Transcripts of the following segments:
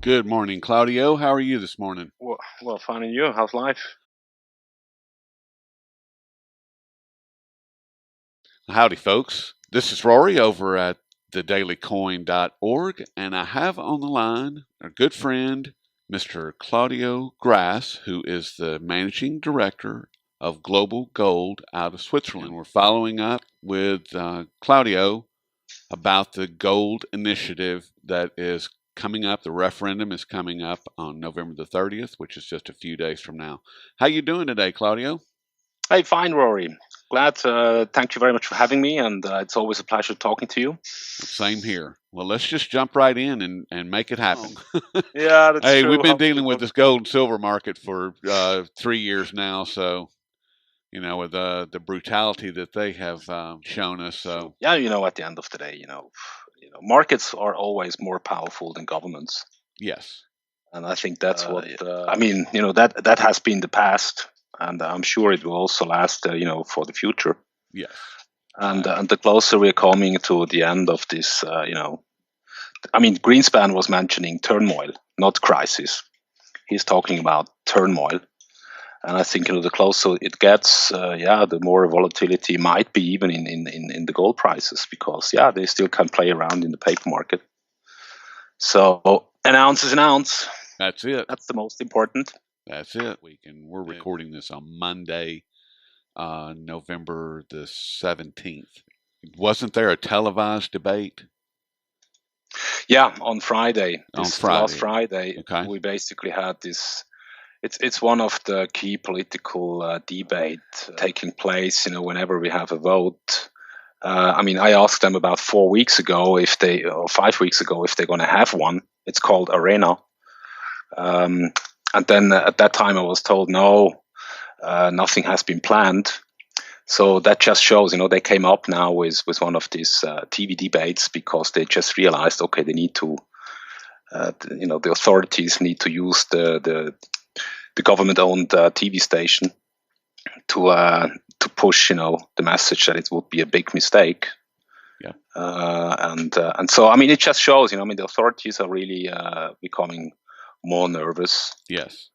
Good morning, Claudio. How are you this morning? Well, fine, and you? How's life? Howdy, folks. This is Rory over at the Coin.org, and I have on the line our good friend, Mr. Claudio Grass, who is the managing director of Global Gold out of Switzerland. We're following up with Claudio about the gold initiative that is coming up. The referendum is coming up on November the 30th, which is just a few days from now. How you doing today, Claudio? Hey, fine, Rory. Glad. Thank you very much for having me, and it's always a pleasure talking to you. Same here. Well, let's just jump right in and make it happen. Yeah, that's Hey, true. we've been Hopefully dealing with this gold and silver market for 3 years now, so with the brutality that they have shown us. So Yeah, at the end of the day, markets are always more powerful than governments, yes, and I think that's what I mean. That has been the past, and I'm sure it will also last. For the future. yes, And the closer we're coming to the end of this, I mean, Greenspan was mentioning turmoil, not crisis. He's talking about turmoil. And I think the closer it gets, the more volatility might be even in the gold prices, because they still can play around in the paper market. So an ounce is an ounce. that's it. That's the most important. That's it. We're recording this on Monday, November the 17th. Wasn't there a televised debate? Yeah, on Friday. Last Friday, okay. We basically had this. It's one of the key political debate taking place. Whenever we have a vote. I mean, I asked them about 4 weeks ago or 5 weeks ago if they're going to have one. It's called Arena. And then at that time I was told no, nothing has been planned. So that just shows, they came up now with one of these TV debates because they just realized, okay, they need to, the authorities need to use the government-owned TV station to push, the message that it would be a big mistake. Yeah. And so, I mean, it just shows, the authorities are really becoming more nervous. Yes.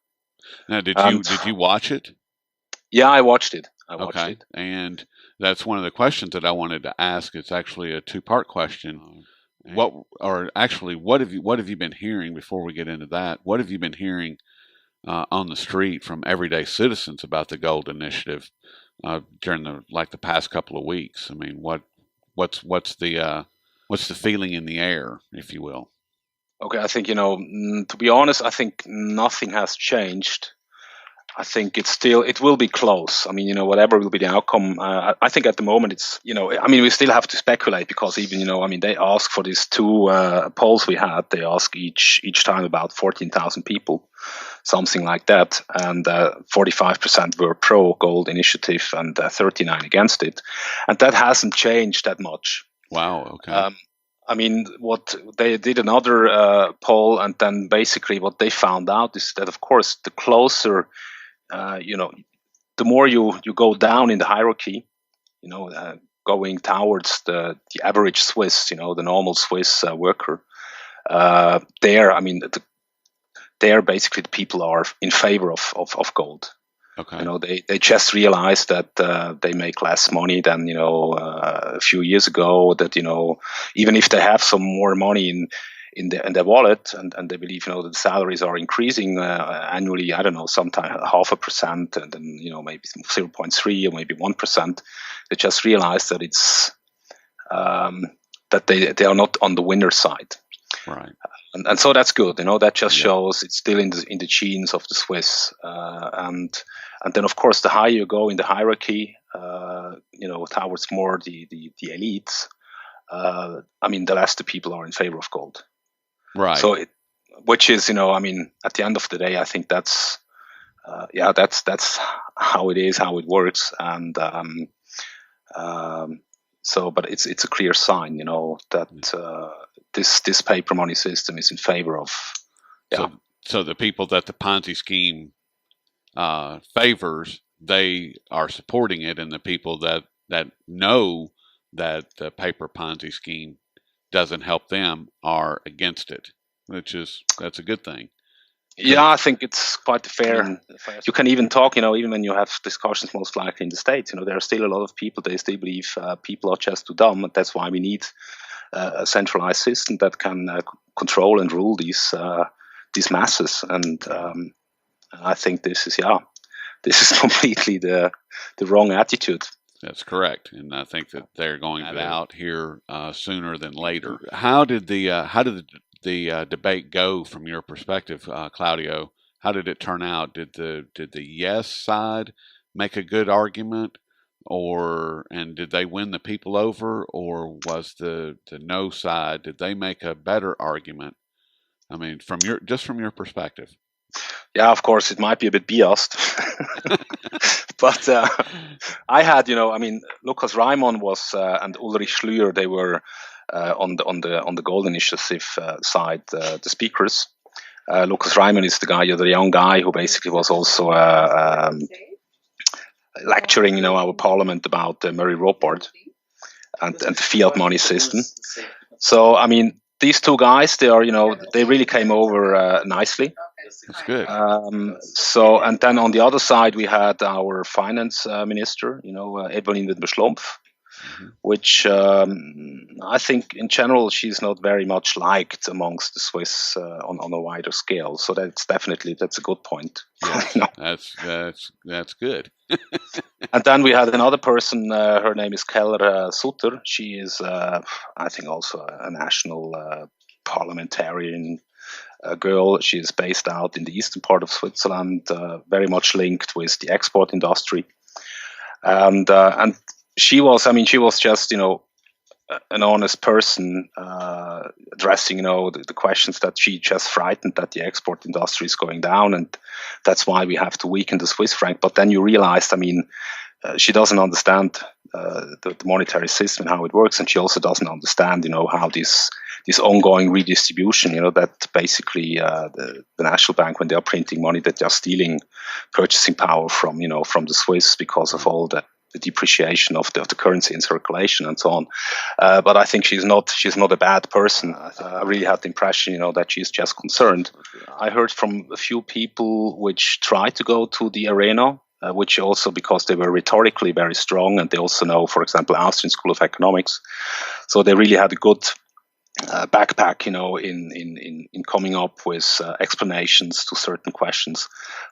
Now, did you watch it? Yeah, I watched it. Okay. And that's one of the questions that I wanted to ask. It's actually a two-part question. What have you been hearing before we get into that? What have you been hearing on the street from everyday citizens about the gold initiative during the past couple of weeks? I mean, what's the feeling in the air, if you will? Okay, I think to be honest, I think nothing has changed. I think it will be close. I mean, whatever will be the outcome. I think at the moment it's, I mean, we still have to speculate because even, I mean, they ask for these two polls we had. They ask each time about 14,000 people, something like that, and 45% were pro gold initiative and 39 against it, and that hasn't changed that much. Wow. Okay. I mean, what they did another poll, and then basically what they found out is that, of course, the closer the more you go down in the hierarchy, going towards the average Swiss, the normal Swiss worker, there, I mean, there basically the people are in favor of gold. Okay. They just realized that they make less money than a few years ago. That even if they have some more money in their wallet, and they believe that the salaries are increasing annually. I don't know, sometimes 0.5%, and then maybe 0.3 or maybe 1%. They just realize that it's that they are not on the winner side, right? And so that's good. That just shows it's still in the genes of the Swiss, and then of course the higher you go in the hierarchy, towards more the elites. I mean, the less the people are in favor of gold. Right. So, which is, I mean, at the end of the day, I think that's how it is, how it works, and so, but it's a clear sign, that this paper money system is in favor of. Yeah. So the people that the Ponzi scheme favors, they are supporting it, and the people that know that the paper Ponzi scheme doesn't help them are against it. that's a good thing. Yeah, I think it's quite fair. You can even talk, even when you have discussions, most likely in the States, there are still a lot of people, they still believe people are just too dumb. And that's why we need a centralized system that can control and rule these masses. And I think this is completely the wrong attitude. That's correct, and I think that they're going to out here sooner than later. How did the debate go from your perspective, Claudio? How did it turn out? Did the yes side make a good argument, and did they win the people over, or was the no side, did they make a better argument? I mean, from your perspective. Yeah, of course, it might be a bit biased, but I had, Lucas Raimon was and Ulrich Schlür, they were on the Gold Initiative side, the speakers. Lucas Raimon is the young guy who basically was also lecturing, our parliament about Murray Rothbard and the fiat money system. So, these two guys, they really came over nicely. That's good. And then on the other side, we had our finance minister, Evelyn Wittmer-Schlumpf, which I think in general she's not very much liked amongst the Swiss on a wider scale. So that's a good point. Yes, that's good. And then we had another person. Her name is Keller Sutter. She is, I think, also a national parliamentarian girl. She is based out in the eastern part of Switzerland, very much linked with the export industry. And she was just, an honest person addressing, the questions that she just frightened that the export industry is going down, and that's why we have to weaken the Swiss franc. But then you realized, she doesn't understand the monetary system and how it works, and she also doesn't understand, how this ongoing redistribution, that basically the National Bank, when they are printing money, that they are stealing purchasing power from the Swiss because of all the depreciation of the currency in circulation and so on. But I think she's not a bad person. I really had the impression, that she's just concerned. I heard from a few people which tried to go to the arena, which also because they were rhetorically very strong, and they also know, for example, Austrian School of Economics. So they really had a good backpack, in coming up with explanations to certain questions.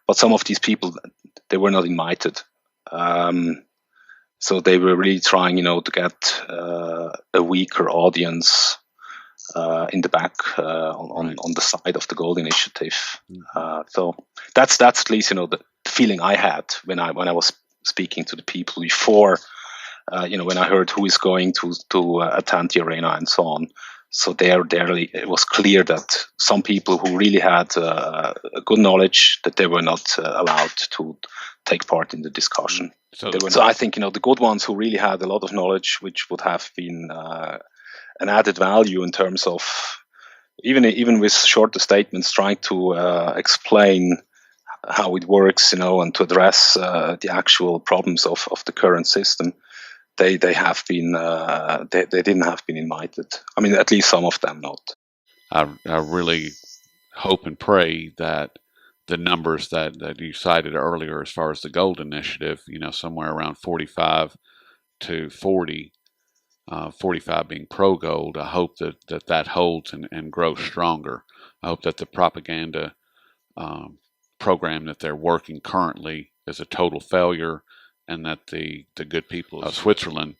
But some of these people, they were not invited. So they were really trying, to get a weaker audience in the back on the side of the Gold Initiative. So that's at least the feeling I had when I was speaking to the people before. When I heard who is going to attend the arena and so on. So there it was clear that some people who really had a good knowledge, that they were not allowed to take part in the discussion. So I think, the good ones who really had a lot of knowledge, which would have been an added value in terms of even with shorter statements, trying to explain how it works, and to address the actual problems of the current system. They have been they didn't have been invited. At least some of them not. I really hope and pray that the numbers that you cited earlier, as far as the Gold Initiative, somewhere around 45 to 40, 45 being pro-gold, I hope that holds and grows stronger. I hope that the propaganda program that they're working currently is a total failure, and that the good people of Switzerland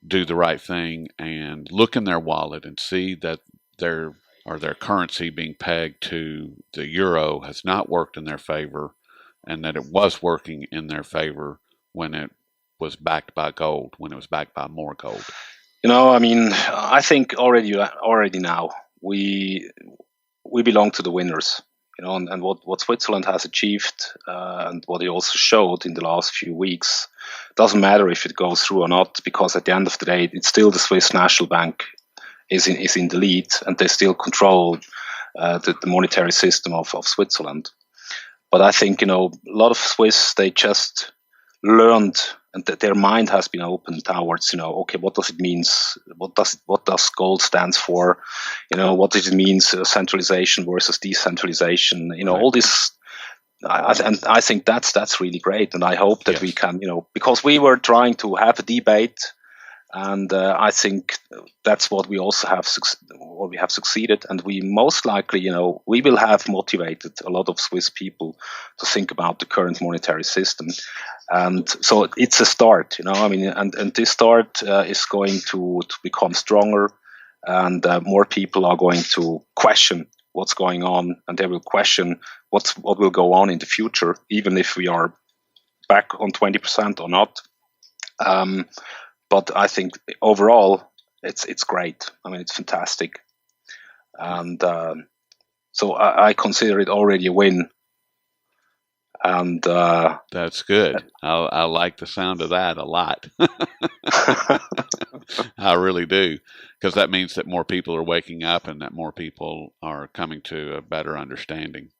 do the right thing and look in their wallet and see that their currency being pegged to the euro has not worked in their favor, and that it was working in their favor when it was backed by gold, when it was backed by more gold. I think already now we belong to the winners. And what Switzerland has achieved and what it also showed in the last few weeks, doesn't matter if it goes through or not, because at the end of the day, it's still the Swiss National Bank is in the lead, and they still control the monetary system of Switzerland. But I think, a lot of Swiss, they just learned, and that their mind has been opened towards, okay, what does it means? What does gold stands for? What does it means, centralization versus decentralization? Right. All this. And I think that's really great, and I hope that we can, because we were trying to have a debate, and I think that's what we also have what we have succeeded, and we most likely, we will have motivated a lot of Swiss people to think about the current monetary system, and so it's a start, and this start is going to become stronger, and more people are going to question what's going on, and they will question what will go on in the future, even if we are back on 20% or not. But I think overall it's great. It's fantastic, and so I consider it already a win. And that's good. I like the sound of that a lot. I really do, because that means that more people are waking up and that more people are coming to a better understanding.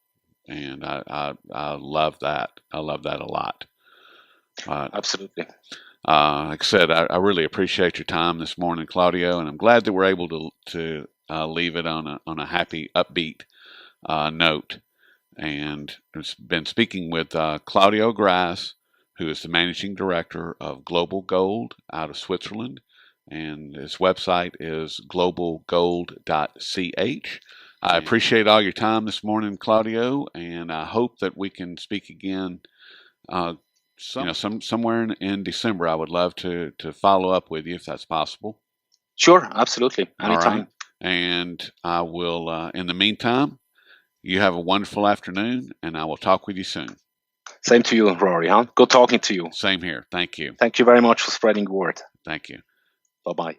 And I love that. I love that a lot. Absolutely. Like I said, I really appreciate your time this morning, Claudio, and I'm glad that we're able to leave it on a happy, upbeat note. And I've been speaking with Claudio Grass, who is the managing director of Global Gold out of Switzerland, and his website is globalgold.ch. I appreciate all your time this morning, Claudio, and I hope that we can speak again somewhere in December. I would love to follow up with you if that's possible. Sure, absolutely. Anytime. All right. And I will, in the meantime, you have a wonderful afternoon, and I will talk with you soon. Same to you, Rory. Good talking to you. Same here. Thank you. Thank you very much for spreading the word. Thank you. Bye-bye.